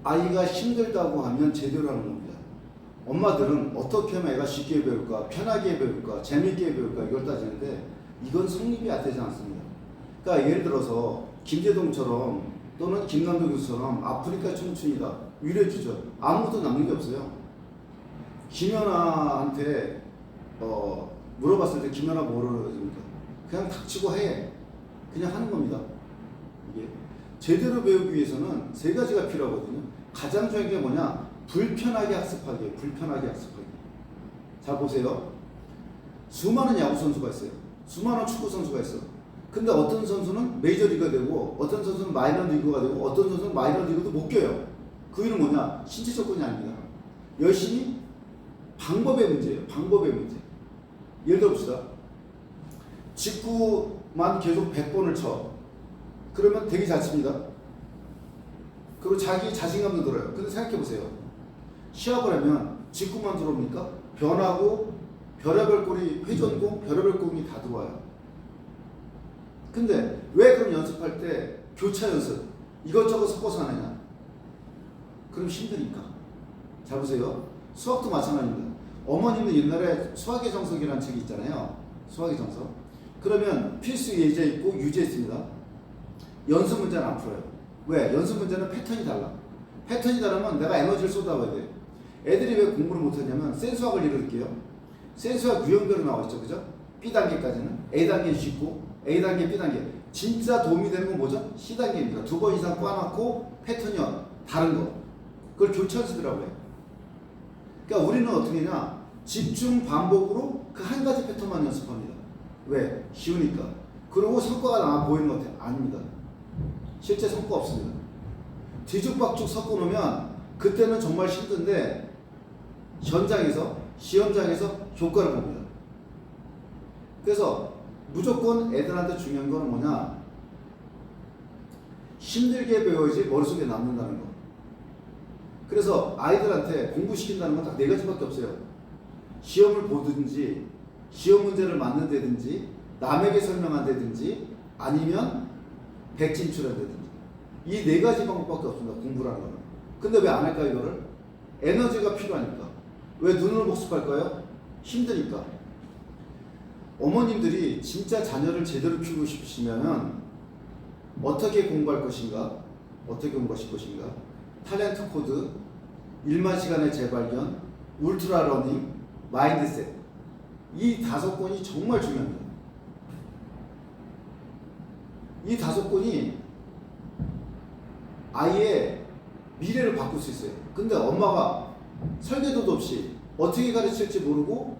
아이가 힘들다고 하면 제대로 하는 겁니다. 엄마들은 어떻게 하면 애가 쉽게 배울까, 편하게 배울까, 재밌게 배울까 이걸 따지는데 이건 성립이 안 되지 않습니다. 그러니까 예를 들어서 김재동처럼 또는 김남도 교수처럼 아프리카 청춘이다 위로해주죠. 아무것도 남는 게 없어요. 김연아한테 물어봤을 때 김연아 뭐라고 해줍니까? 그냥 닥치고 해. 그냥 하는 겁니다. 이게 제대로 배우기 위해서는 세 가지가 필요하거든요. 가장 중요한 게 뭐냐? 불편하게 학습하기. 불편하게 학습하기. 자 보세요. 수많은 야구 선수가 있어요. 수많은 축구 선수가 있어. 근데 어떤 선수는 메이저리그가 되고 어떤 선수는 마이너리그가 되고 어떤 선수는 마이너리그도 못 껴요. 그 이유는 뭐냐? 신체 조건이 아닙니다. 열심히 방법의 문제예요. 방법의 문제. 예를 들어 봅시다. 직구만 계속 100번을 쳐. 그러면 되게 잘 칩니다. 그리고 자기 자신감도 들어요. 근데 생각해 보세요. 시합을 하면 직구만 들어옵니까? 변하고 별의별 골이 회전공, 별의별 공이 다 들어와요. 근데 왜 그럼 연습할 때 교차 연습 이것저것 섞어서 하느냐? 그럼 힘드니까. 잘 보세요. 수학도 마찬가지입니다. 어머님은 옛날에 수학의 정석이라는 책이 있잖아요. 수학의 정석. 그러면 필수 예제 있고 유제 있습니다. 연습 문제는 안 풀어요. 왜? 연습 문제는 패턴이 달라. 패턴이 다르면 내가 에너지를 쏟아부어야 돼. 애들이 왜 공부를 못하냐면 센수학을 예로 들게요. 센수학 유형별로 나와 있죠. 그죠? B단계까지는 A단계는 쉽고 A단계, B단계. 진짜 도움이 되는 건 뭐죠? C단계입니다. 2번 이상 꽈놓고 패턴이 다른 거. 그걸 교차 연습이라고 해요. 그러니까 우리는 어떻게 하냐? 집중 반복으로 그 한 가지 패턴만 연습합니다. 왜? 쉬우니까. 그리고 성과가 나와 보이는 것 같아요. 아닙니다. 실제 성과 없습니다. 뒤죽박죽 섞어놓으면 그때는 정말 힘든데 현장에서 시험장에서 효과를 봅니다. 그래서 무조건 애들한테 중요한 거는 뭐냐? 힘들게 배워야지 머릿속에 남는다는 거. 그래서 아이들한테 공부시킨다는 건 딱 네 가지밖에 없어요. 시험을 보든지 시험 문제를 맞는다든지 남에게 설명한다든지 아니면 백진출한다든지 이 네 가지 방법밖에 없습니다. 공부라는 거는. 근데 왜 안 할까요 이거를? 에너지가 필요하니까. 왜 눈으로 복습할까요? 힘드니까. 어머님들이 진짜 자녀를 제대로 키우고 싶으시면 어떻게 공부할 것인가? 어떻게 공부하실 것인가? 탤런트 코드, 1만 시간의 재발견, 울트라 러닝, 마인드셋 이 5권이 정말 중요합니다. 이 5권이 아이의 미래를 바꿀 수 있어요. 근데 엄마가 설계도도 없이 어떻게 가르칠지 모르고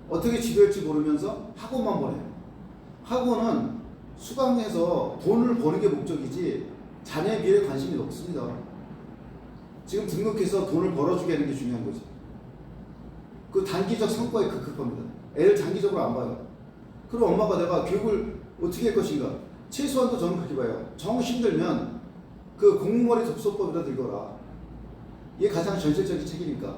어떻게 지도할지 모르면서 학원만 보내요. 학원은 수강해서 돈을 버는 게 목적이지 자녀의 미래에 관심이 없습니다. 지금 등록해서 돈을 벌어주게 하는 게 중요한 거지. 그 단기적 성과에 급급합니다. 애를 장기적으로 안 봐요. 그럼 엄마가 내가 교육을 어떻게 할 것인가? 최소한도 저는 그렇게 봐요. 정 힘들면 그 공무원의 접수법이라 들거라. 이게 가장 전실적인 책이니까.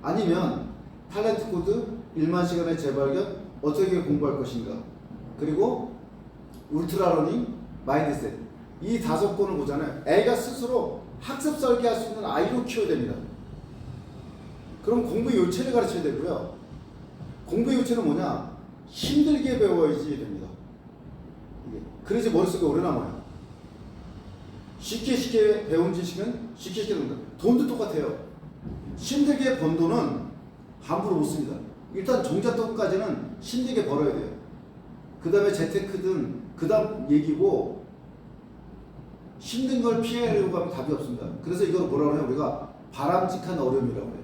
아니면 탤런트 코드, 1만 시간의 재발견, 어떻게 공부할 것인가. 그리고 울트라 러닝, 마인드셋. 이 5권을 보잖아요. 애가 스스로 학습 설계할 수 있는 아이로 키워야 됩니다. 그럼 공부 요체를 가르쳐야 되고요. 공부 요체는 뭐냐? 힘들게 배워야지 됩니다. 이게. 그래야지 머릿속에 오래 남아요. 쉽게 배운 지식은 쉽게 된다. 돈도 똑같아요. 힘들게 번 돈은 함부로 못 씁니다. 일단 종잣돈까지는 힘들게 벌어야 돼요. 그 다음에 재테크든 그 다음 얘기고 힘든 걸 피하려고 하면 답이 없습니다. 그래서 이걸 뭐라고 해요? 우리가 바람직한 어려움이라고 해요.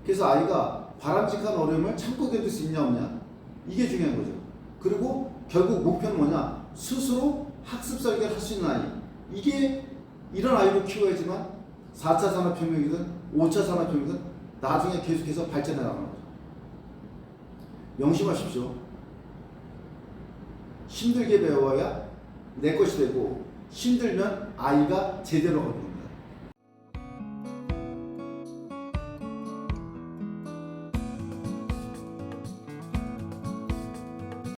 그래서 아이가 바람직한 어려움을 참고 견딜 수 있냐 없냐 이게 중요한 거죠. 그리고 결국 목표는 뭐냐? 스스로 학습 설계를 할 수 있는 아이. 이게 이런 아이로 키워야지만 4차 산업혁명이든 5차 산업혁명이든 나중에 계속해서 발전해 나가는 거죠. 명심하십시오. 힘들게 배워야 내 것이 되고 힘들면 아이가 제대로 하는 겁니다.